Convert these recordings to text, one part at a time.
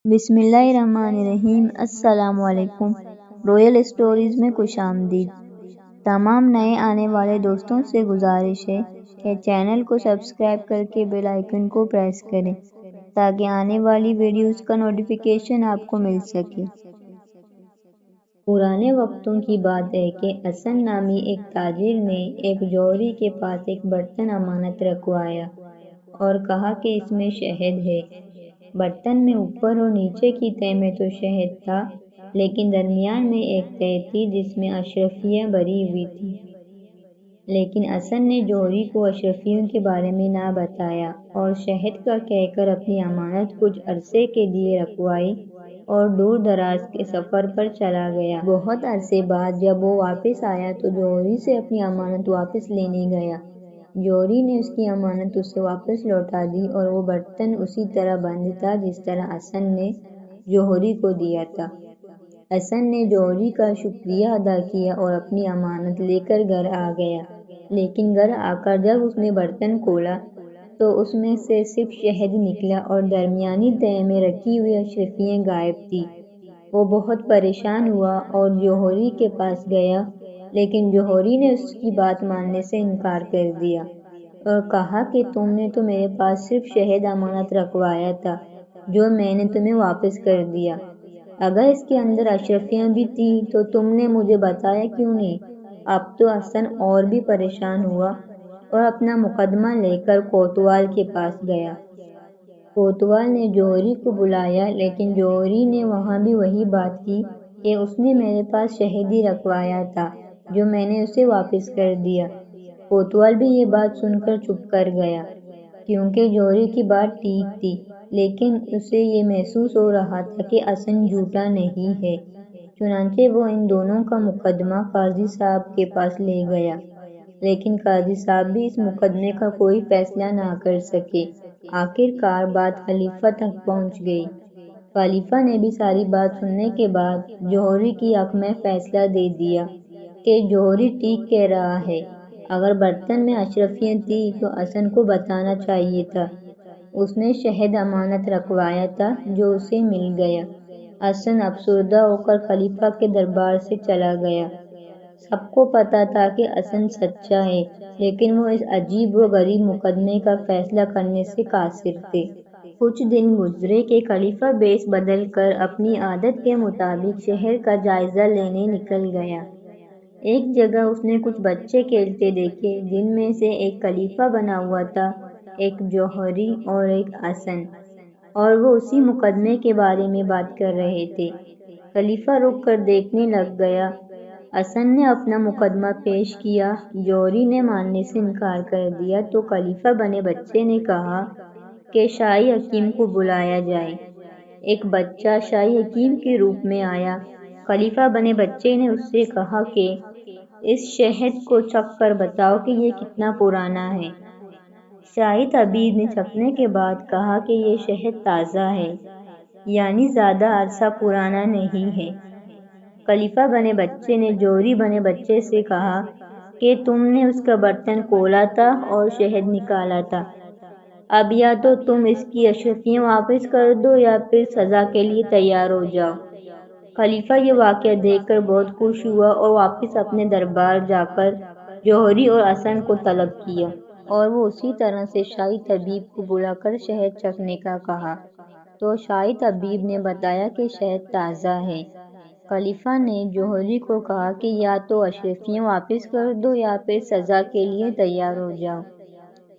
بسم اللہ الرحمن الرحیم۔ السلام علیکم۔ رویل اسٹوریز میں خوش آمدید۔ تمام نئے آنے والے دوستوں سے گزارش ہے کہ چینل کو سبسکرائب کر کے بیل آئیکن کو پریس کریں تاکہ آنے والی ویڈیوز کا نوٹیفیکیشن آپ کو مل سکے۔ پرانے وقتوں کی بات ہے کہ حسن نامی ایک تاجر نے ایک جوہری کے پاس ایک برتن امانت رکھوایا اور کہا کہ اس میں شہد ہے۔ برتن میں اوپر اور نیچے کی تہہ میں تو شہد تھا، لیکن درمیان میں ایک تہہ تھی جس میں اشرفیاں بھری ہوئی تھیں۔ لیکن حسن نے جوہری کو اشرفیوں کے بارے میں نہ بتایا اور شہد کا کہہ کر اپنی امانت کچھ عرصے کے لیے رکھوائی اور دور دراز کے سفر پر چلا گیا۔ بہت عرصے بعد جب وہ واپس آیا تو جوہری سے اپنی امانت واپس لینے گیا۔ جوہری نے اس کی امانت اسے واپس لوٹا دی اور وہ برتن اسی طرح بند تھا جس طرح حسن نے جوہری کو دیا تھا۔ حسن نے جوہری کا شکریہ ادا کیا اور اپنی امانت لے کر گھر آ گیا، لیکن گھر آ کر جب اس نے برتن کھولا تو اس میں سے صرف شہد نکلا اور درمیانی تہہ میں رکھی ہوئی اشرفیاں غائب تھیں۔ وہ بہت پریشان ہوا اور جوہری کے پاس گیا، لیکن جوہری نے اس کی بات ماننے سے انکار کر دیا اور کہا کہ تم نے تو میرے پاس صرف شہد امانت رکھوایا تھا جو میں نے تمہیں واپس کر دیا۔ اگر اس کے اندر اشرفیاں بھی تھیں تو تم نے مجھے بتایا کیوں نہیں؟ اب تو حسن اور بھی پریشان ہوا اور اپنا مقدمہ لے کر کوتوال کے پاس گیا۔ کوتوال نے جوہری کو بلایا، لیکن جوہری نے وہاں بھی وہی بات کی کہ اس نے میرے پاس شہد ہی رکھوایا تھا جو میں نے اسے واپس کر دیا۔ کوتوال بھی یہ بات سن کر چپ کر گیا، کیونکہ جوہری کی بات ٹھیک تھی، لیکن اسے یہ محسوس ہو رہا تھا کہ حسن جھوٹا نہیں ہے۔ چنانچہ وہ ان دونوں کا مقدمہ قاضی صاحب کے پاس لے گیا، لیکن قاضی صاحب بھی اس مقدمے کا کوئی فیصلہ نہ کر سکے۔ آخر کار بات خلیفہ تک پہنچ گئی۔ خلیفہ نے بھی ساری بات سننے کے بعد جوہری کی حق میں فیصلہ دے دیا کہ جوہری ٹھیک کہہ رہا ہے۔ اگر برتن میں اشرفیاں تھیں تو حسن کو بتانا چاہیے تھا۔ اس نے شہد امانت رکھوایا تھا جو اسے مل گیا۔ حسن افسردہ ہو کر خلیفہ کے دربار سے چلا گیا۔ سب کو پتا تھا کہ حسن سچا ہے، لیکن وہ اس عجیب و غریب مقدمے کا فیصلہ کرنے سے قاصر تھے۔ کچھ دن گزرے کہ خلیفہ بیس بدل کر اپنی عادت کے مطابق شہر کا جائزہ لینے نکل گیا۔ ایک جگہ اس نے کچھ بچے کھیلتے دیکھے، جن میں سے ایک خلیفہ بنا ہوا تھا، ایک جوہری اور ایک حسن، اور وہ اسی مقدمے کے بارے میں بات کر رہے تھے۔ خلیفہ رک کر دیکھنے لگ گیا۔ حسن نے اپنا مقدمہ پیش کیا، جوہری نے ماننے سے انکار کر دیا تو خلیفہ بنے بچے نے کہا کہ شاہی حکیم کو بلایا جائے۔ ایک بچہ شاہی حکیم کے روپ میں آیا۔ خلیفہ بنے بچے نے اس سے کہا کہ اس شہد کو چکھ کر بتاؤ کہ یہ کتنا پرانا ہے۔ شاہی طبیب نے چکھنے کے بعد کہا کہ یہ شہد تازہ ہے، یعنی زیادہ عرصہ پرانا نہیں ہے۔ خلیفہ بنے بچے نے جوہری بنے بچے سے کہا کہ تم نے اس کا برتن کھولا تھا اور شہد نکالا تھا، اب یا تو تم اس کی اشرفیاں واپس کر دو یا پھر سزا کے لیے تیار ہو جاؤ۔ خلیفہ یہ واقعہ دیکھ کر بہت خوش ہوا اور واپس اپنے دربار جا کر جوہری اور حسن کو طلب کیا، اور وہ اسی طرح سے شاہی طبیب کو بلا کر شہد چکھنے کا کہا تو شاہی طبیب نے بتایا کہ شہد تازہ ہے۔ خلیفہ نے جوہری کو کہا کہ یا تو اشرفیاں واپس کر دو یا پھر سزا کے لیے تیار ہو جاؤ،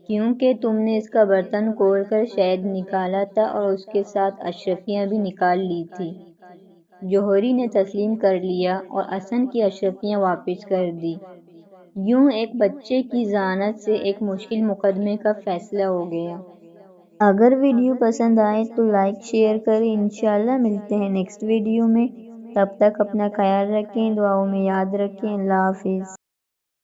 کیونکہ تم نے اس کا برتن کھول کر شہد نکالا تھا اور اس کے ساتھ اشرفیاں بھی نکال لی تھیں۔ جوہری نے تسلیم کر لیا اور حسن کی اشرفیاں واپس کر دی۔ یوں ایک بچے کی ذہانت سے ایک مشکل مقدمے کا فیصلہ ہو گیا۔ اگر ویڈیو پسند آئے تو لائک شیئر کریں۔ انشاءاللہ ملتے ہیں نیکسٹ ویڈیو میں، تب تک اپنا خیال رکھیں، دعاؤں میں یاد رکھیں۔ اللہ حافظ۔